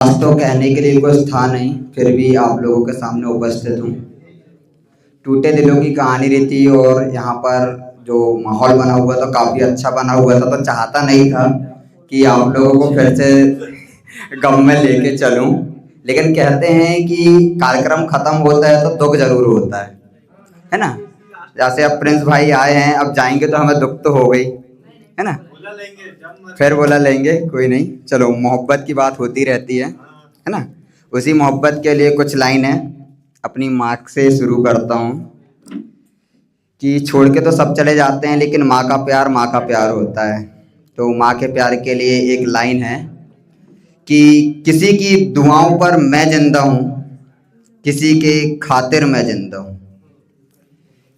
आज तो कहने के लिए कुछ था नहीं, फिर भी आप लोगों के सामने उपस्थित हूँ। टूटे दिलों की कहानी रहती और यहाँ पर जो माहौल बना हुआ था काफ़ी अच्छा बना हुआ था, तो चाहता नहीं था कि आप लोगों को फिर से गम में लेके चलूँ, लेकिन कहते हैं कि कार्यक्रम खत्म होता है तो दुख जरूर होता है ना। जैसे अब प्रिंस भाई आए हैं, अब जाएंगे तो हमें दुख तो हो गई, है ना। फिर बोला लेंगे, कोई नहीं, चलो मोहब्बत की बात होती रहती है ना। उसी मोहब्बत के लिए कुछ लाइन है, अपनी माँ से शुरू करता हूँ कि छोड़ के तो सब चले जाते हैं लेकिन माँ का प्यार होता है। तो माँ के प्यार के लिए एक लाइन है कि किसी की दुआओं पर मैं जिंदा हूँ, किसी के खातिर मैं जिंदा हूँ।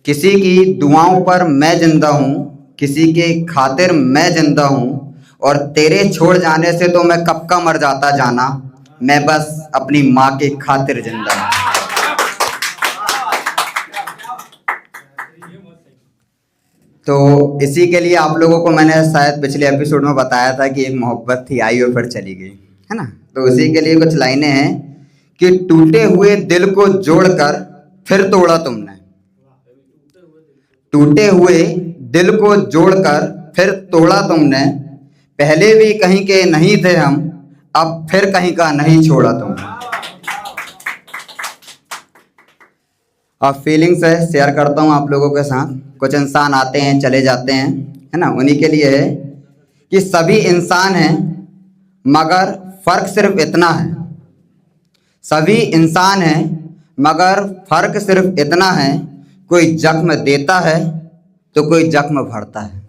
किसी की दुआओं पर मैं जिंदा हूँ, किसी के खातिर मैं जिंदा हूँ, और तेरे छोड़ जाने से तो मैं कब का मर जाता जाना, मैं बस अपनी माँ के खातिर जिंदा हूँ। तो इसी के लिए आप लोगों को मैंने शायद पिछले एपिसोड में बताया था कि एक मोहब्बत थी, आई और फिर चली गई, है ना। तो उसी के लिए कुछ लाइनें हैं कि टूटे हुए दिल को जोड़कर फिर तोड़ा तुमने, टूटे हुए दिल को जोड़कर फिर तोड़ा तुमने, पहले भी कहीं के नहीं थे हम, अब फिर कहीं का नहीं छोड़ा तुमने। अब फीलिंग्स है शेयर करता हूँ आप लोगों के साथ। कुछ इंसान आते हैं चले जाते हैं, है ना, उन्हीं के लिए है कि सभी इंसान हैं मगर फर्क सिर्फ इतना है, सभी इंसान हैं मगर फर्क सिर्फ इतना है, कोई जख्म देता है तो कोई जख्म भरता है।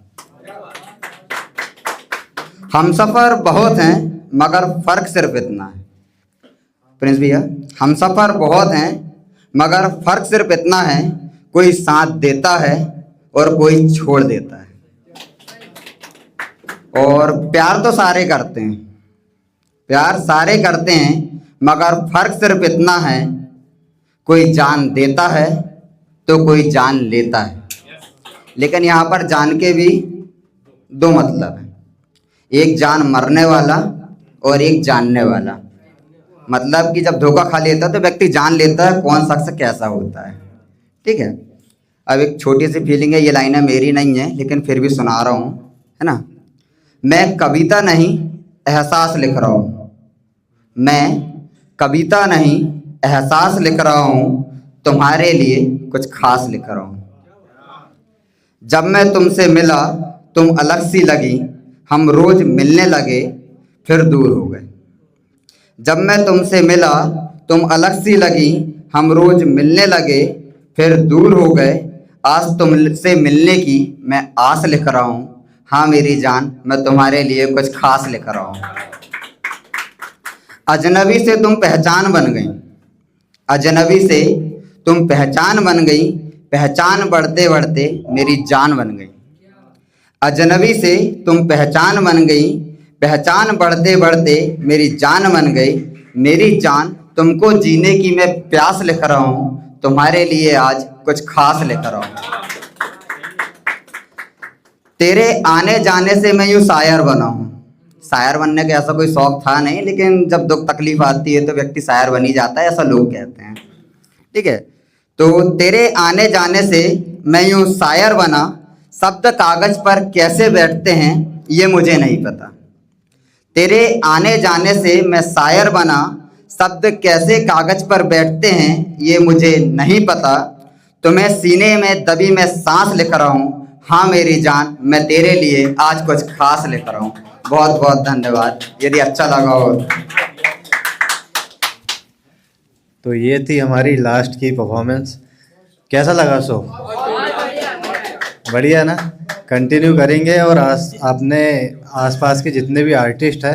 हमसफर बहुत हैं मगर फर्क सिर्फ इतना है, प्रिंस भैया, हमसफर बहुत हैं मगर फर्क सिर्फ इतना है, कोई साथ देता है और कोई छोड़ देता है। और प्यार तो सारे करते हैं, प्यार सारे करते हैं मगर फर्क सिर्फ इतना है, कोई जान देता है तो कोई जान लेता है। लेकिन यहाँ पर जान के भी दो मतलब है, एक जान मरने वाला और एक जानने वाला। मतलब कि जब धोखा खा लेता है तो व्यक्ति जान लेता है कौन शख्स कैसा होता है, ठीक है। अब एक छोटी सी फीलिंग है, ये लाइनें मेरी नहीं है लेकिन फिर भी सुना रहा हूँ, है ना। मैं कविता नहीं एहसास लिख रहा हूँ, मैं कविता नहीं एहसास लिख रहा हूँ, तुम्हारे लिए कुछ खास लिख रहा हूँ। जब मैं तुमसे मिला तुम अलग सी लगी, हम रोज मिलने लगे फिर दूर हो गए। जब मैं तुमसे मिला तुम अलग सी लगी, हम रोज मिलने लगे फिर दूर हो गए। आज तुमसे मिलने की मैं आस लिख रहा हूँ, हाँ मेरी जान मैं तुम्हारे लिए कुछ खास लिख रहा हूँ। अजनबी से तुम पहचान बन गई, अजनबी से तुम पहचान बन गई, पहचान बढ़ते बढ़ते मेरी जान बन गई। अजनबी से तुम पहचान बन गई, पहचान बढ़ते बढ़ते मेरी जान बन गई। मेरी जान तुमको जीने की मैं प्यास लिख रहा हूँ, तुम्हारे लिए आज कुछ खास लिख रहा हूँ। तेरे आने जाने से मैं यूँ शायर बना हूँ, शायर बनने का ऐसा कोई शौक था नहीं, लेकिन जब दुख तकलीफ आती है तो व्यक्ति शायर बन ही जाता है, ऐसा लोग कहते हैं, ठीक है। तो तेरे आने जाने से मैं यूँ शायर बना, शब्द कागज पर कैसे बैठते हैं ये मुझे नहीं पता। तेरे आने जाने से मैं शायर बना, शब्द कैसे कागज पर बैठते हैं ये मुझे नहीं पता। तुम्हें सीने में दबी मैं सांस लिख रहा हूँ, हाँ मेरी जान मैं तेरे लिए आज कुछ खास लिख रहा हूँ। बहुत बहुत धन्यवाद, यदि अच्छा लगा हो। तो ये थी हमारी लास्ट की परफॉर्मेंस। कैसा लगा शो? बढ़िया ना। कंटिन्यू करेंगे और आपने आसपास के जितने भी आर्टिस्ट हैं